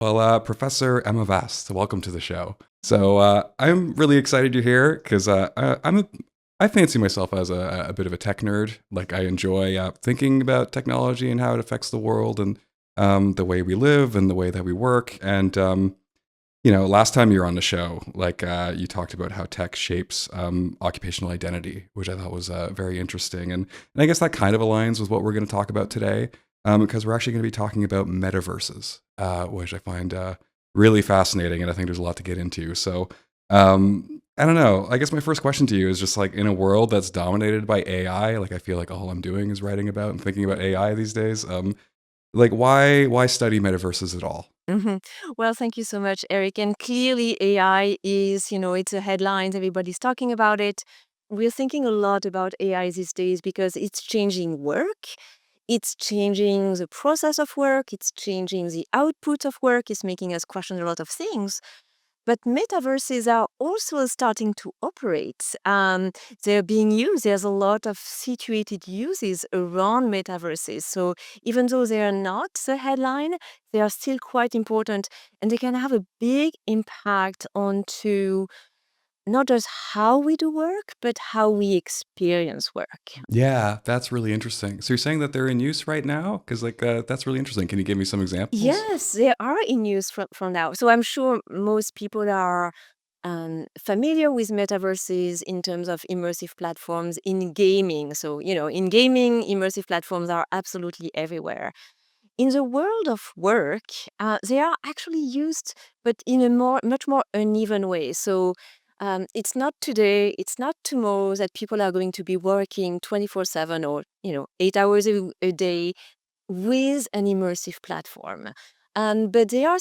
Well, Professor Emma Vaast, welcome to the show. I'm really excited you're here because I fancy myself as a bit of a tech nerd. Like I enjoy thinking about technology and how it affects the world and the way we live and the way that we work. Last time you were on the show, you talked about how tech shapes occupational identity, which I thought was very interesting. And I guess that kind of aligns with what we're going to talk about today, because we're actually going to be talking about metaverses, which I find really fascinating. And I think there's a lot to get into. I don't know. I guess my first question to you is just like in a world that's dominated by AI, like I feel like all I'm doing is writing about and thinking about AI these days. Why study metaverses at all? hmm Well, thank you so much, Eric. And clearly, AI is, it's a headline. Everybody's talking about it. We're thinking a lot about AI these days because it's changing work. It's changing the process of work. It's changing the output of work. It's making us question a lot of things. But metaverses are also starting to operate. They're being used. There's a lot of situated uses around metaverses. So even though they are not the headline, they are still quite important, and they can have a big impact onto not just how we do work, but how we experience work. Yeah, that's really interesting. So you're saying that they're in use right now? Because that's really interesting. Can you give me some examples? Yes, they are in use from now. So I'm sure most people are familiar with metaverses in terms of immersive platforms in gaming. So, in gaming, immersive platforms are absolutely everywhere. In the world of work, they are actually used, but in a much more uneven way. So, it's not today, it's not tomorrow that people are going to be working 24/7 or 8 hours a day with an immersive platform. But there are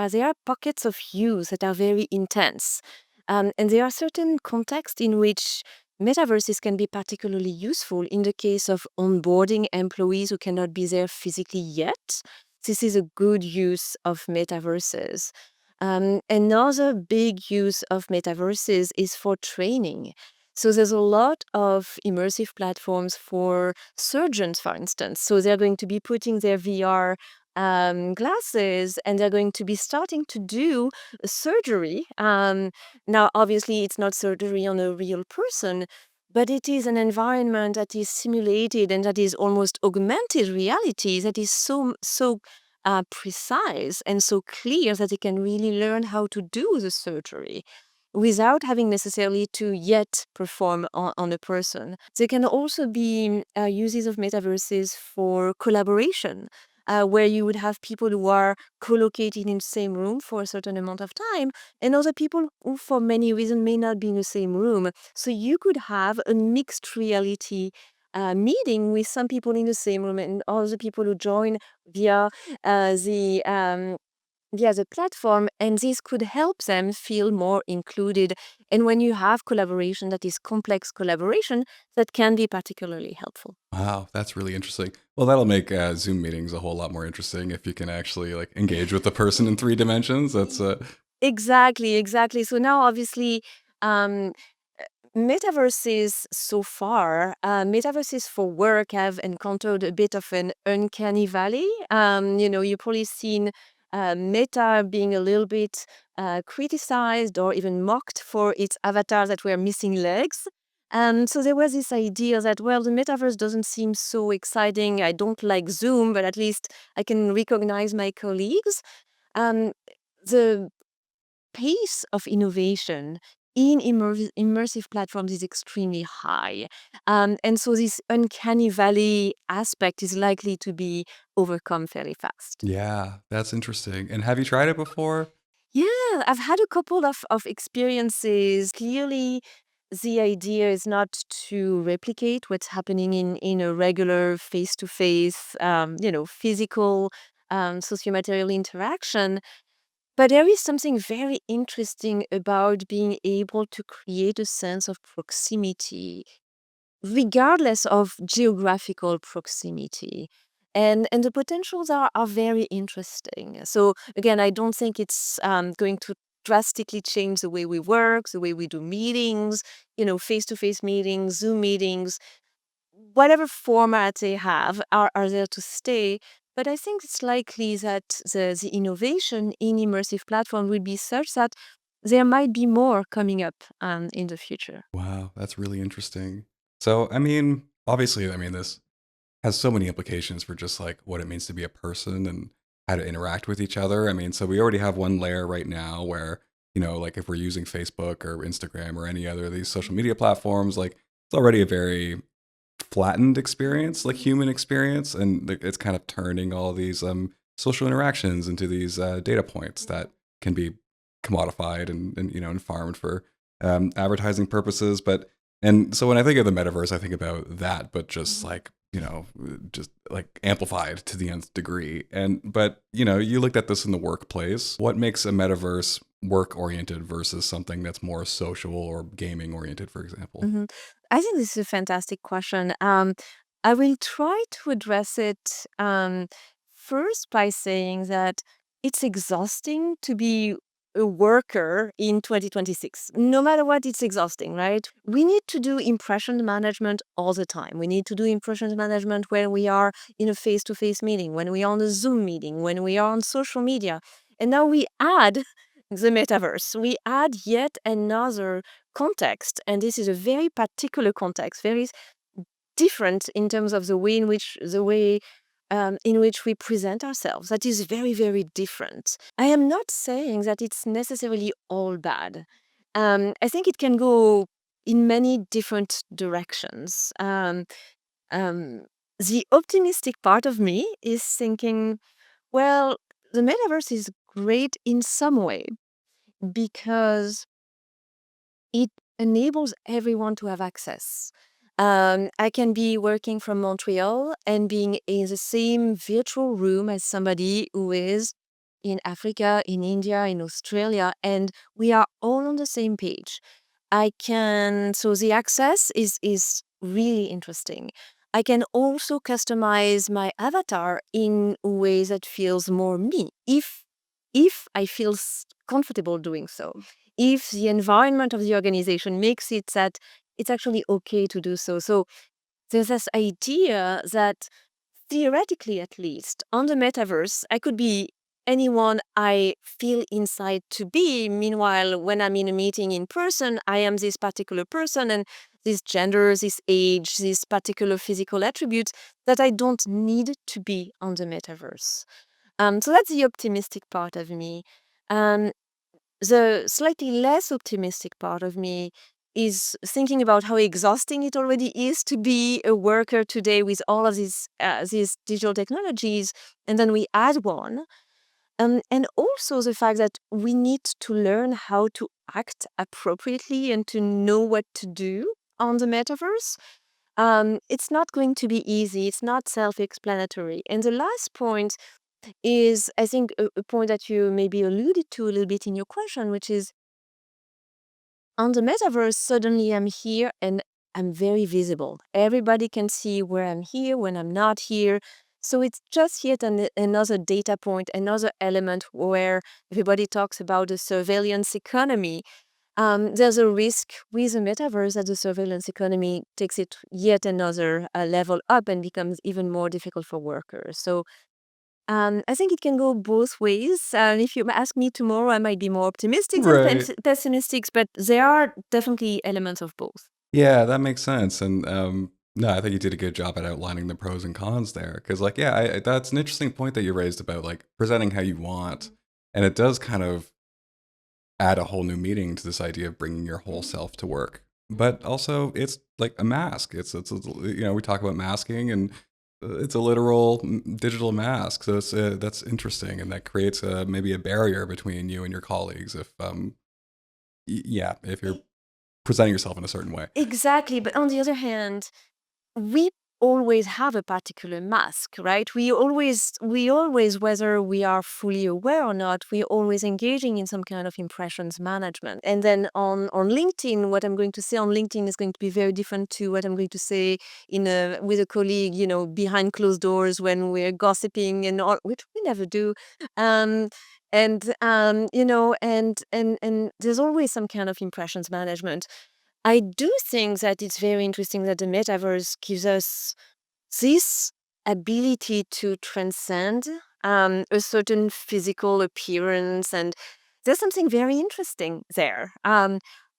there are pockets of use that are very intense. And there are certain contexts in which metaverses can be particularly useful in the case of onboarding employees who cannot be there physically yet. This is a good use of metaverses. Another big use of metaverses is for training. So there's a lot of immersive platforms for surgeons, for instance. So they're going to be putting their VR glasses and they're going to be starting to do surgery. Now, obviously, it's not surgery on a real person, but it is an environment that is simulated and that is almost augmented reality that is so precise and so clear that they can really learn how to do the surgery without having necessarily to yet perform on a person. There can also be uses of metaverses for collaboration, where you would have people who are co-located in the same room for a certain amount of time, and other people who, for many reasons, may not be in the same room. So you could have a mixed reality meeting with some people in the same room and other people who join via the platform, and this could help them feel more included. And when you have collaboration that is complex collaboration, that can be particularly helpful. Wow, that's really interesting. Well, that'll make Zoom meetings a whole lot more interesting if you can actually like engage with the person in 3 dimensions. That's Exactly, exactly. So now, obviously, um, metaverses so far, metaverses for work have encountered a bit of an uncanny valley. You've probably seen Meta being a little bit criticized or even mocked for its avatars that were missing legs. And so there was this idea that, well, the metaverse doesn't seem so exciting. I don't like Zoom, but at least I can recognize my colleagues. Um, the pace of innovation in immersive platforms is extremely high. And so this uncanny valley aspect is likely to be overcome fairly fast. yeah, that's interesting. And have you tried it before? Yeah, I've had a couple of experiences. Clearly, the idea is not to replicate what's happening in a regular face-to-face, physical sociomaterial interaction. But there is something very interesting about being able to create a sense of proximity, regardless of geographical proximity. And the potentials are very interesting. So again, I don't think it's going to drastically change the way we work, the way we do meetings, face-to-face meetings, Zoom meetings, whatever format they have are there to stay. But I think it's likely that the innovation in immersive platform will be such that there might be more coming up in the future. Wow, that's really interesting. So, I mean, obviously, I mean, this has so many implications for just like what it means to be a person and how to interact with each other. I mean, so we already have one layer right now where, like if we're using Facebook or Instagram or any other of these social media platforms, like it's already a very flattened experience, like human experience, and it's kind of turning all these social interactions into these data points that can be commodified and farmed for advertising purposes. But and so when I think of the metaverse, I think about that, but just like just like amplified to the nth degree. And but you looked at this in the workplace. What makes a metaverse work oriented versus something that's more social or gaming oriented, for example? Mhm. I think this is a fantastic question. I will try to address it first by saying that it's exhausting to be a worker in 2026. No matter what, it's exhausting, right? We need to do impression management all the time. We need to do impression management when we are in a face to face meeting, when we are on a Zoom meeting, when we are on social media. And now we add the metaverse. We add yet another context, and this is a very particular context, very different in terms of the way in which we present ourselves. That is very, very different. I am not saying that it's necessarily all bad. I think it can go in many different directions. Um, the optimistic part of me is thinking, well, the metaverse is great in some way because it enables everyone to have access. I can be working from Montreal and being in the same virtual room as somebody who is in Africa, in India, in Australia, and we are all on the same page. So the access is really interesting. I can also customize my avatar in a way that feels more me, if I feel comfortable doing so, if the environment of the organization makes it that it's actually okay to do so. So there's this idea that theoretically, at least, on the metaverse, I could be anyone I feel inside to be. Meanwhile, when I'm in a meeting in person, I am this particular person and this gender, this age, this particular physical attributes that I don't need to be on the metaverse. So that's the optimistic part of me. Um, the slightly less optimistic part of me is thinking about how exhausting it already is to be a worker today with all of these digital technologies, and then we add one, and also the fact that we need to learn how to act appropriately and to know what to do on the metaverse. It's not going to be easy. It's not self-explanatory. And the last point is, I think, a point that you maybe alluded to a little bit in your question, which is on the metaverse, suddenly I'm here and I'm very visible. Everybody can see where I'm here, when I'm not here. So it's just yet another data point, another element where everybody talks about the surveillance economy. There's a risk with the metaverse that the surveillance economy takes it yet another level up and becomes even more difficult for workers. So I think it can go both ways. If you ask me tomorrow, I might be more optimistic than Right. pessimistic, but there are definitely elements of both. Yeah, that makes sense. And no, I think you did a good job at outlining the pros and cons there. Because, like, yeah, that's an interesting point that you raised about like presenting how you want, and it does kind of add a whole new meaning to this idea of bringing your whole self to work. But also, it's like a mask. We talk about masking, and it's a literal digital mask. So that's interesting, and that creates maybe a barrier between you and your colleagues if you're presenting yourself in a certain way. Exactly. But on the other hand, we always have a particular mask, right? We always, whether we are fully aware or not, we're always engaging in some kind of impressions management. And then on LinkedIn, what I'm going to say on LinkedIn is going to be very different to what I'm going to say with a colleague, behind closed doors when we're gossiping and all, which we never do. Um, and there's always some kind of impressions management. I do think that it's very interesting that the metaverse gives us this. ability to transcend a certain physical appearance. And there's something very interesting there.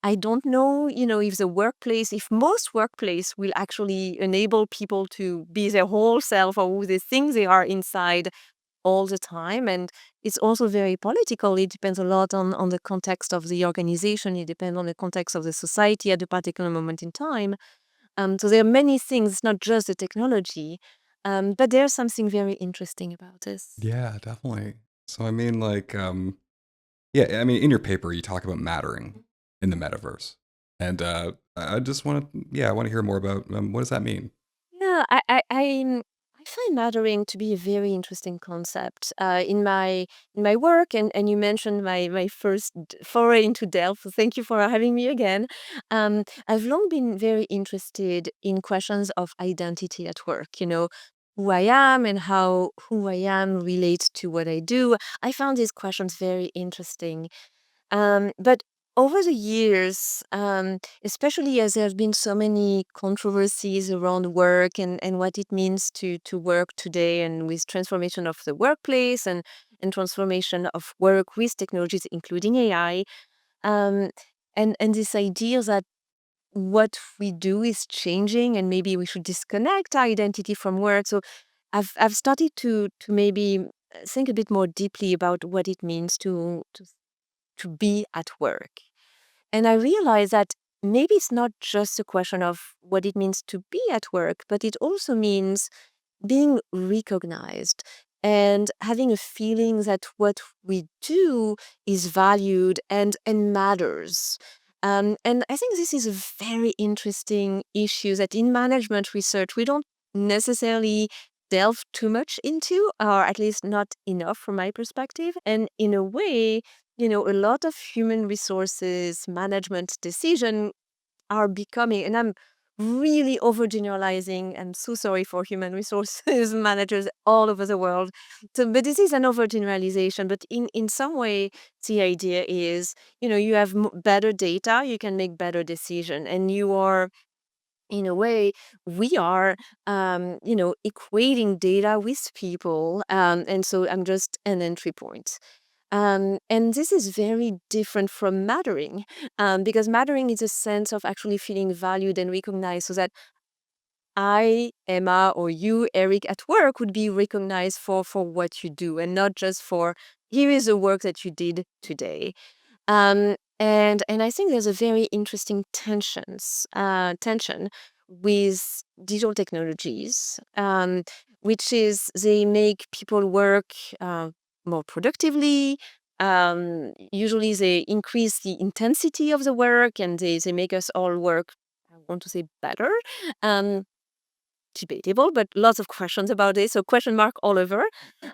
I don't know, if if most workplace will actually enable people to be their whole self or who they think they are inside all the time. And it's also very political. It depends a lot on the context of the organization. It depends on the context of the society at a particular moment in time. So there are many things, not just the technology, but there's something very interesting about this. Yeah, definitely. So I mean, like, yeah, I mean, in your paper, you talk about mattering in the metaverse, and I just want to, yeah, I want to hear more about what does that mean? Yeah, I find mattering to be a very interesting concept in my work, and you mentioned my first foray into Delph. So thank you for having me again. I've long been very interested in questions of identity at work. Who I am and how who I am relates to what I do. I found these questions very interesting. But over the years, especially as there have been so many controversies around work and what it means to work today, and with transformation of the workplace and transformation of work with technologies, including AI, um, and this idea that what we do is changing and maybe we should disconnect our identity from work. So I've started to maybe think a bit more deeply about what it means to be at work. And I realized that maybe it's not just a question of what it means to be at work, but it also means being recognized and having a feeling that what we do is valued and matters. And I think this is a very interesting issue that in management research we don't necessarily delve too much into, or at least not enough from my perspective. And in a way, a lot of human resources management decision are becoming, and I'm really overgeneralizing. I'm so sorry for human resources managers all over the world. So, but this is an overgeneralization. But in some way, the idea is, you have better data, you can make better decision, and you are, in a way, we are, equating data with people, and so I'm just an entry point. And this is very different from mattering, because mattering is a sense of actually feeling valued and recognized, so that I, Emma, or you, Eric, at work would be recognized for what you do, and not just for here is the work that you did today. And I think there's a very interesting tension with digital technologies, which is they make people work more productively. Usually they increase the intensity of the work, and they make us all work, I want to say, better. Um, Debatable, but lots of questions about it. So question mark all over.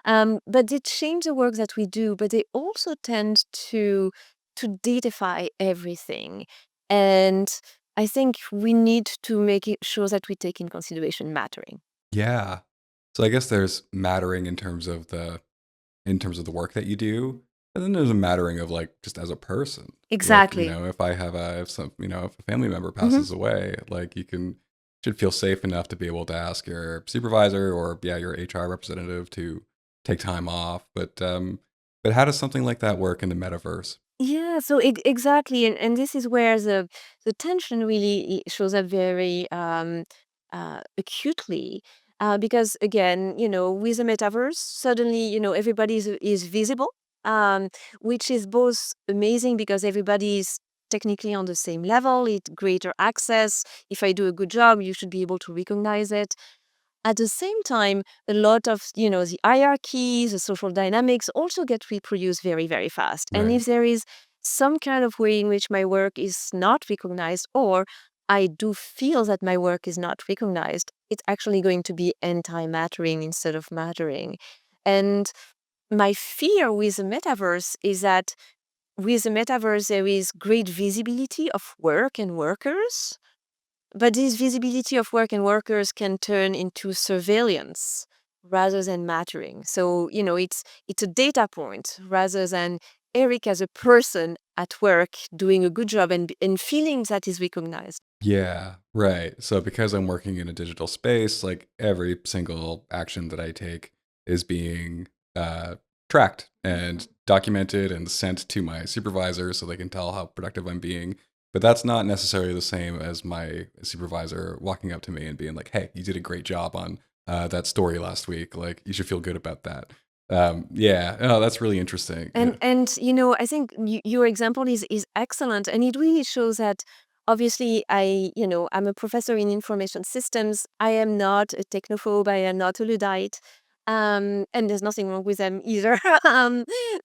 But they change the work that we do, but they also tend to datify everything. And I think we need to make it sure that we take in consideration mattering. Yeah. So I guess there's mattering in terms of the work that you do, and then there's a mattering of like just as a person. Like, Exactly. if I have a if some if a family member Hmm. passes away, like you can should feel safe enough to be able to ask your supervisor or yeah, your HR representative to take time off. But how does something like that work in the metaverse? Yeah, so exactly, and this is where the tension really shows up very acutely, because again, with the metaverse, suddenly, everybody is visible, um, which is both amazing because everybody is technically on the same level, it greater access. If I do a good job, you should be able to recognize it. At the same time, a lot of, the hierarchies, the social dynamics also get reproduced very, very fast. And Right. if there is some kind of way in which my work is not recognized, or I do feel that my work is not recognized, it's actually going to be anti-mattering instead of mattering. And my fear with the metaverse is that with the metaverse, there is great visibility of work and workers, but this visibility of work and workers can turn into surveillance rather than mattering. So, it's a data point rather than Eric as a person at work doing a good job and feeling that is recognized. Yeah. Right. So because I'm working in a digital space, like every single action that I take is being tracked and documented and sent to my supervisor so they can tell how productive I'm being. But that's not necessarily the same as my supervisor walking up to me and being like, "Hey, you did a great job on that story last week. Like, you should feel good about that." Yeah. Oh, that's really interesting. And I think your example is excellent, and it really shows that obviously I'm a professor in information systems. I am not a technophobe. I am not a Luddite, and there's nothing wrong with them either.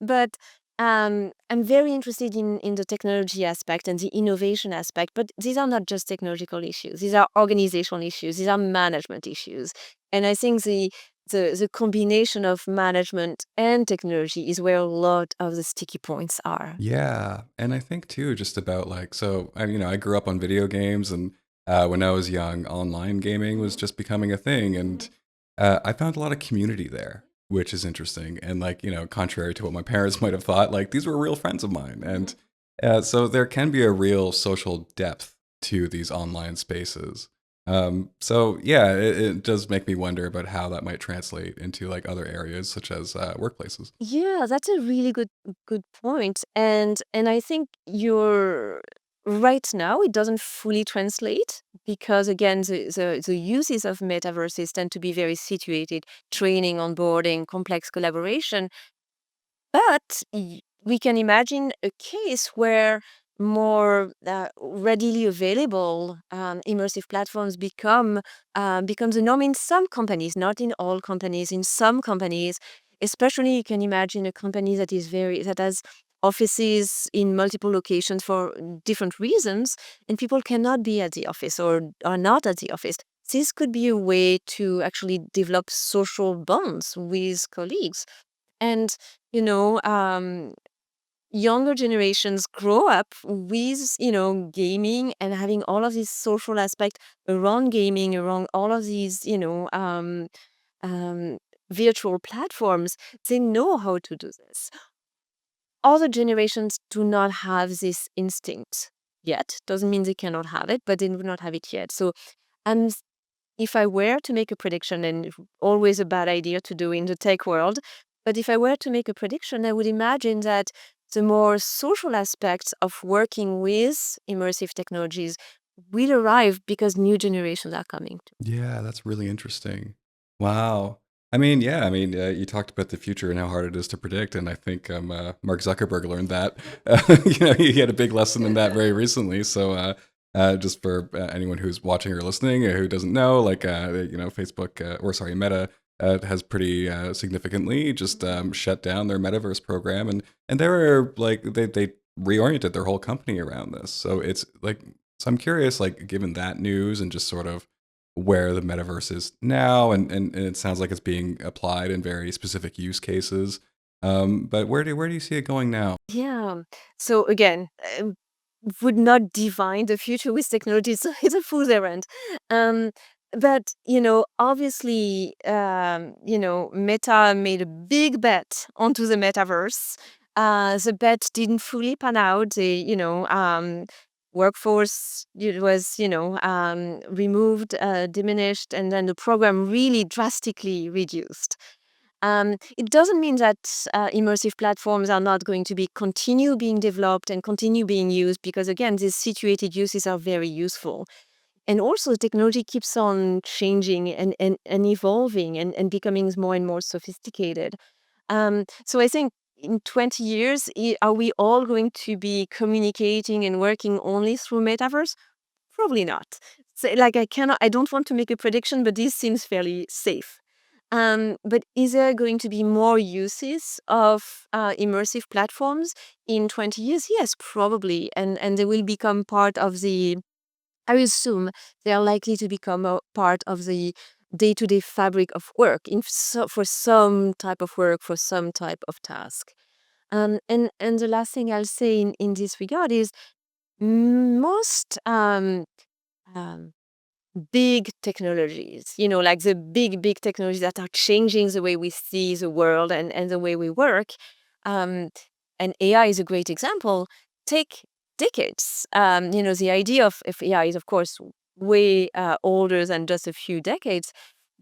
But I'm very interested in the technology aspect and the innovation aspect. But these are not just technological issues. These are organizational issues. These are management issues, and I think the combination of management and technology is where a lot of the sticky points are. Yeah, and I think too, just about like, so I grew up on video games, and when I was young, online gaming was just becoming a thing, and I found a lot of community there, which is interesting. And like, contrary to what my parents might have thought, like these were real friends of mine, and so there can be a real social depth to these online spaces. So yeah, it does make me wonder about how that might translate into like other areas, such as workplaces. Yeah, that's a really good point. And I think you're right now it doesn't fully translate because again the uses of metaverses tend to be very situated, training, onboarding, complex collaboration. But we can imagine a case where more readily available immersive platforms becomes the norm in some companies, not in all companies. In some companies, especially, you can imagine a company that has offices in multiple locations for different reasons, and people cannot be at the office or are not at the office. This could be a way to actually develop social bonds with colleagues and younger generations grow up with gaming and having all of these social aspect around gaming, around all of these um, virtual platforms. They know how to do this. Other generations do not have this instinct yet. Doesn't mean they cannot have it, but they do not have it yet. So I'm if I were to make a prediction, and always a bad idea to do in the tech world, but if I were to make a prediction, I would imagine that the more social aspects of working with immersive technologies will arrive because new generations are coming. Yeah, that's really interesting. Wow. I mean, yeah, I mean, you talked about the future and how hard it is to predict, and I think Mark Zuckerberg learned that. He had a big lesson in that very recently. So, just for anyone who's watching or listening who doesn't know, like, Facebook or sorry, Meta has pretty significantly just shut down their Metaverse program, and they were like they reoriented their whole company around this. So it's like, so I'm curious, like, given that news and just sort of where the metaverse is now, and it sounds like it's being applied in very specific use cases. But where do you see it going now? Yeah. So again, would not divine the future with technology. So it's a fool's errand. Um, but obviously, Meta made a big bet onto the metaverse. The bet didn't fully pan out. The workforce it was removed, diminished, and then the program really drastically reduced. It doesn't mean that immersive platforms are not going to be continue being developed and continue being used because again, these situated uses are very useful. And also, the technology keeps on changing and evolving and becoming more and more sophisticated. So I think in 20 years, are we all going to be communicating and working only through metaverse? Probably not. So, like, I don't want to make a prediction, but this seems fairly safe. But is there going to be more uses of immersive platforms in 20 years? Yes, probably. And they will become part of I assume they are likely to become a part of the day-to-day fabric of work for some type of work, for some type of task. And the last thing I'll say in this regard is most um, big technologies, like the big technologies that are changing the way we see the world and the way we work. Um, and AI is a great example. Take decades. The idea of AI is, of course, way older than just a few decades.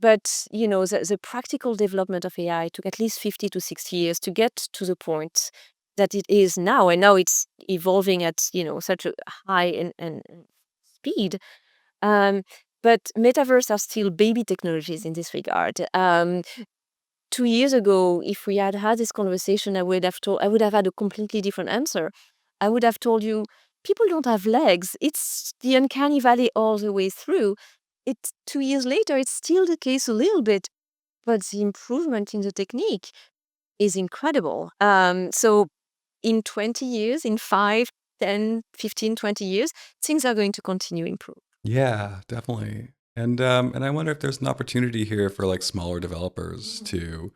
But the practical development of AI took at least 50 to 60 years to get to the point that it is now. And now it's evolving at such a high and speed. Um, but metaverse are still baby technologies in this regard. 2 years ago, if we had had this conversation, I would have had a completely different answer. I would have told you, people don't have legs. It's the uncanny valley all the way through. It's 2 years later, it's still the case a little bit, but the improvement in the technique is incredible. So in 20 years, in 5, 10, 15, 20 years, things are going to continue improve. Yeah, definitely. And I wonder if there's an opportunity here for like smaller developers to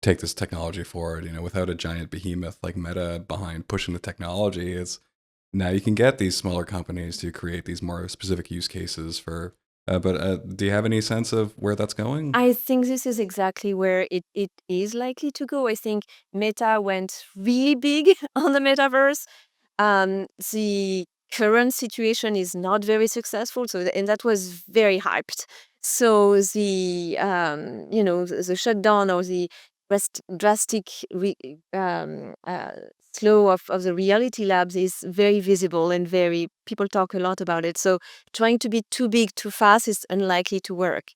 take this technology forward, without a giant behemoth like Meta behind pushing the technology. It's now you can get these smaller companies to create these more specific use cases for. But do you have any sense of where that's going? I think this is exactly where it is likely to go. I think Meta went really big on the metaverse. The current situation is not very successful, and that was very hyped. So the shutdown or the drastic slow of the reality labs is very visible and very people talk a lot about it. So trying to be too big too fast is unlikely to work.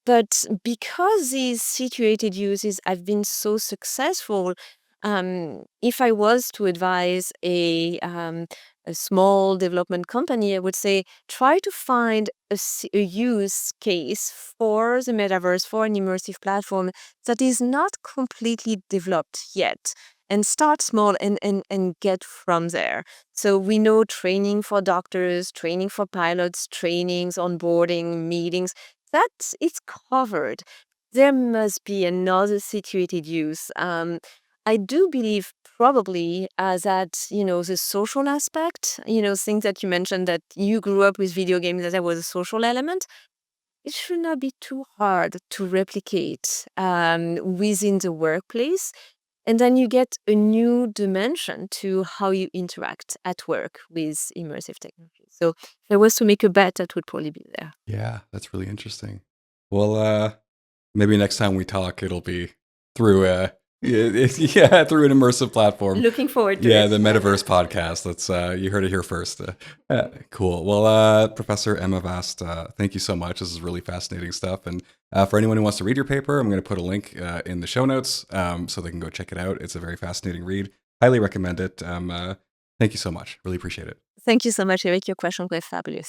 But because these situated uses have been so successful, if I was to advise a small development company, I would say try to find a use case for the metaverse, for an immersive platform that is not completely developed yet. And start small and get from there. So we know training for doctors, training for pilots, trainings, onboarding, meetings, that it's covered. There must be another situated use. I do believe probably that, the social aspect, things that you mentioned that you grew up with video games, that there was a social element. It should not be too hard to replicate within the workplace. And then you get a new dimension to how you interact at work with immersive technology. So if I was to make a bet, that would probably be there. Yeah, that's really interesting. Well, maybe next time we talk, it'll be through yeah, through an immersive platform. Looking forward to Yeah, it. the Metaverse podcast. That's you heard it here first. Cool. Well, Professor Emma Vaast, thank you so much. This is really fascinating stuff. And for anyone who wants to read your paper, I'm going to put a link in the show notes so they can go check it out. It's a very fascinating read. Highly recommend it. Thank you so much. Really appreciate it. Thank you so much, Eric. Your questions were fabulous.